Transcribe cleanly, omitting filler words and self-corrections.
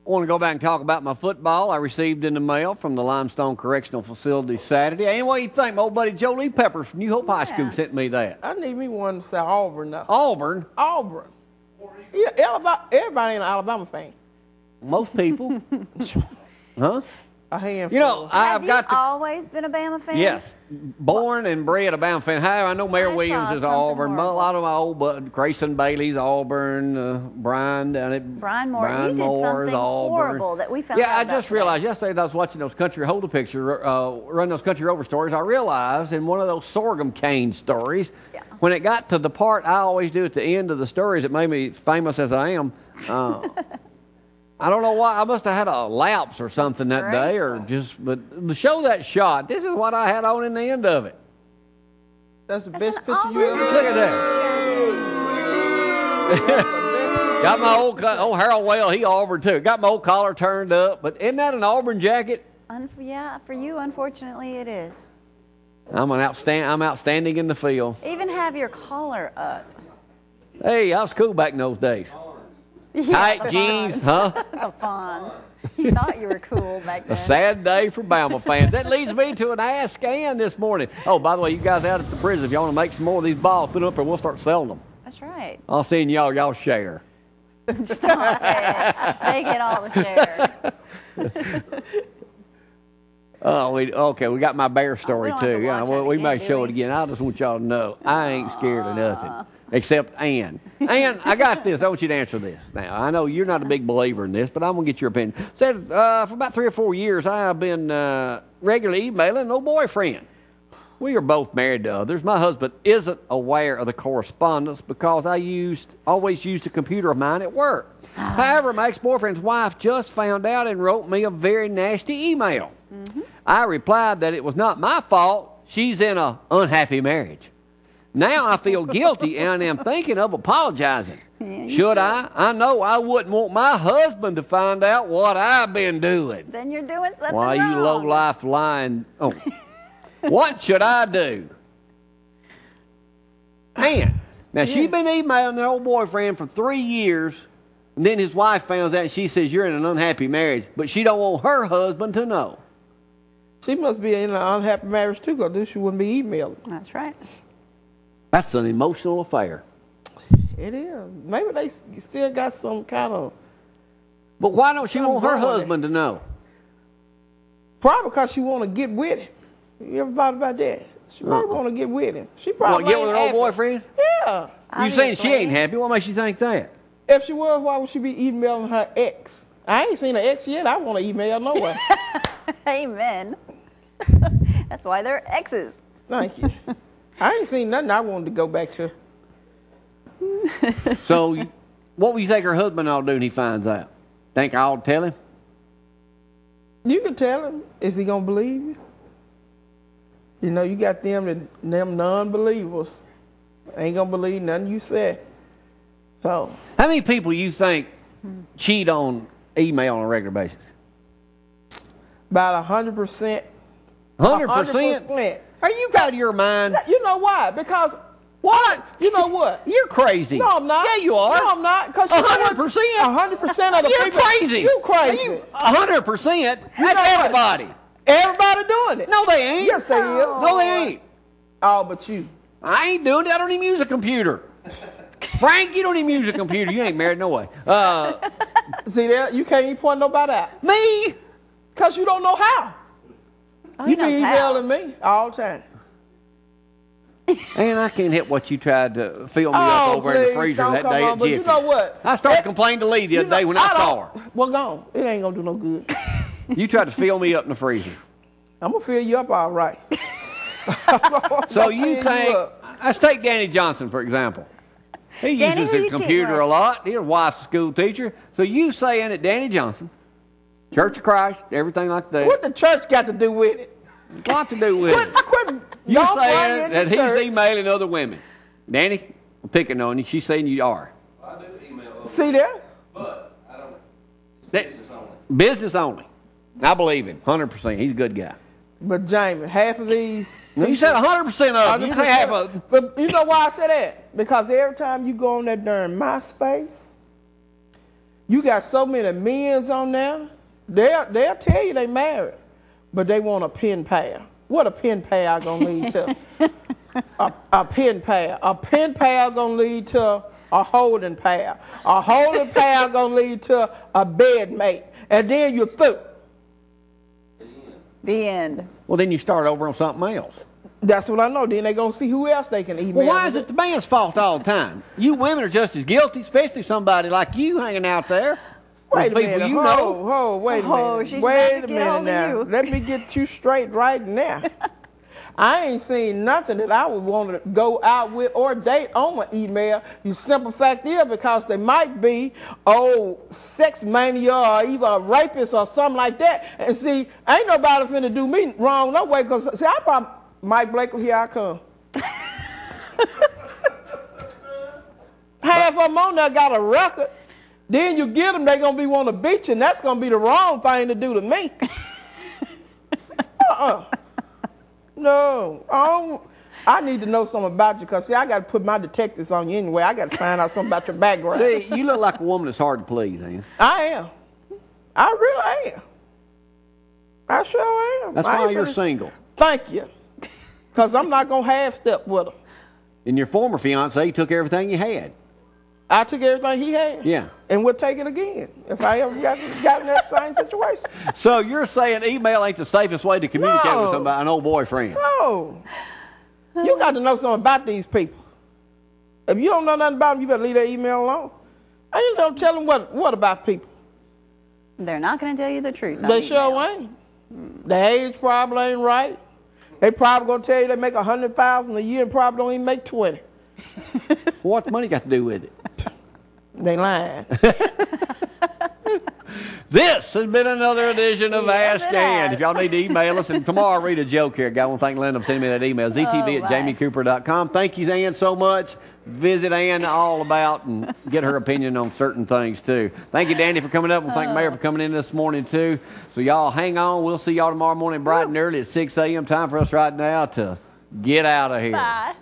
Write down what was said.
I want to go back and talk about my football I received in the mail from the Limestone Correctional Facility Saturday. And what do you think? My old buddy Joe Lee Peppers from New Hope High School sent me that. I need me one to say Auburn now. Auburn? Auburn. Yeah, everybody ain't an Alabama fan. Most people. Huh? A handful. You know, Have you always been a Bama fan? Yes. Born and bred a Bama fan. However, I know Mayor Williams is Auburn. But a lot of my old buddies, Grayson Bailey's Auburn, Brian down at Brian Moore. He did something horrible that we found out I about just realized yesterday that I was watching those Country Holder picture, run those Country Rover stories. I realized in one of those sorghum cane stories, when it got to the part I always do at the end of the stories that made me famous as I am, I don't know why. I must have had a lapse or something that day, but to show that shot, this is what I had on in the end of it. That's the best picture you ever Look at that. Got my old Harold Whale, he Auburn too. Got my old collar turned up, but isn't that an Auburn jacket? Yeah, for you, unfortunately, it is. I'm outstanding in the field. Even have your collar up. Hey, I was cool back in those days. Tight jeans, huh? The Fonz. You thought you were cool back then. A sad day for Bama fans. That leads me to an Ask Ann this morning. Oh, by the way, you guys out at the prison, if y'all want to make some more of these balls, put them up and we'll start selling them. That's right. I'll see y'all share. Stop it. They get all the share. Oh, we got my bear story too. We may again, show it again. I just want y'all to know I ain't scared of nothing except Ann. Ann, I got this. I want you to answer this. Now, I know you're not a big believer in this, but I'm gonna get your opinion. Said for about 3 or 4 years, I have been regularly emailing an old boyfriend. We are both married to others. My husband isn't aware of the correspondence because I always used a computer of mine at work. However, my ex-boyfriend's wife just found out and wrote me a very nasty email. I replied that it was not my fault. She's in an unhappy marriage. Now I feel guilty and am thinking of apologizing. Should I? I know I wouldn't want my husband to find out what I've been doing. Then you're doing something Why, wrong. you low-life lying. Oh. What should I do? Man, now she's been emailing her old boyfriend for 3 years, and then his wife finds out and she says you're in an unhappy marriage, but she don't want her husband to know. She must be in an unhappy marriage too, because she wouldn't be emailing. That's right. That's an emotional affair. It is. Maybe they still got some kind of... But why don't she want her husband to know? Probably because she want to get with him. You ever thought about that? She probably want to get with him. She probably get with her old boyfriend? Yeah. You saying she ain't happy? What makes you think that? If she was, why would she be emailing her ex? I ain't seen her ex yet. I want to email no way. Amen. That's why they're exes. Thank you. I ain't seen nothing I wanted to go back to. So, what would you think her husband ought to do when he finds out? Think I ought to tell him? You can tell him. Is he going to believe you? You know, you got them non-believers. Ain't going to believe nothing you say. So, how many people you think cheat on email on a regular basis? About 100%. 100%? Are you out of your mind? You know why? Because... What? You know what? You're crazy. No, I'm not. Yeah, you are. No, I'm not. '100%. 100% of the You're people. Crazy. You crazy. 100%. That's everybody. Everybody doing it. No, they ain't. Yes, they is. No, they ain't. Oh, but you. I ain't doing it. I don't even use a computer. Frank, you don't even use a computer. You ain't married, no way. See there? You can't even point nobody out. Me? Because you don't know how. Oh, You be emailing me all the time. And I can't hit what you tried to fill me up over in the freezer that day at But Jiffy. you know what? I started complaining to Lee the other day when I saw her. Well, gone. It ain't going to do no good. You tried to fill me up in the freezer. I'm going to fill you up all right. So you think, let's take Danny Johnson, for example. He uses his computer a lot. His wife's a school teacher. So you saying that Danny Johnson, Church of Christ, everything like that. What the church got to do with it? Got to do with it. Quit. You saying that he's emailing other women. Danny, I'm picking on you. She's saying you are. I do email other See there? but I don't. It's business only. Business only. I believe him, 100%. He's a good guy. But Jamie, half of these... No, you said 100% of them. You say half of them. But you know why I said that? Because every time you go on that darn MySpace, You got so many men's on there. They'll tell you they married, but they want a pen pal. What a pen pal gonna lead to? a pen pal. A pen pal gonna lead to a holding pal. A holding pal gonna lead to a bed mate, and then you're through. The end. Well, then you start over on something else. That's what I know. Then they gonna see who else they can email. Well, why is it the man's fault all the time? You women are just as guilty, especially somebody like you hanging out there. Wait a with people minute. you know. Wait a Oh, minute. she's Wait about a to get minute hold of now. you. Let me get you straight right now. I ain't seen nothing that I would want to go out with or date on my email. You simple fact is because they might be sex mania or either a rapist or something like that. And see, ain't nobody finna do me wrong no way. Cause see, I probably Mike Blakely, here I come. Half of them on there got a record. Then you get them, they gonna be want to beat you, and that's gonna be the wrong thing to do to me. No, I need to know something about you, because see, I got to put my detectives on you anyway. I got to find out something about your background. See, you look like a woman that's hard to please, Ann. I am. I really am. I sure am. That's I why ain't you're finna- single. Thank you. Because I'm not going to half-step with her. And your former fiance took everything you had. I took everything he had. Yeah. And would take it again if I ever got in that same situation. So you're saying email ain't the safest way to communicate No. with somebody, an old boyfriend? No. You got to know something about these people. If you don't know nothing about them, you better leave that email alone. And you don't tell them what about people. They're not going to tell you the truth. on They email. sure ain't. The age probably ain't right. They probably gonna tell you they make $100,000 a year and probably don't even make 20. What's money got to do with it? They lying. This has been another edition of Yes, Ask it Ann. has. If y'all need to email us, and tomorrow I'll read a joke here. I want to thank Linda for sending me that email. ZTV Oh, at my. jamiecooper.com. Thank you, Ann, so much. Visit Ann all about and get her opinion on certain things, too. Thank you, Danny, for coming up. And thank Mayor for coming in this morning, too. So y'all hang on. We'll see y'all tomorrow morning bright and early at 6 a.m. Time for us right now to get out of here. Bye.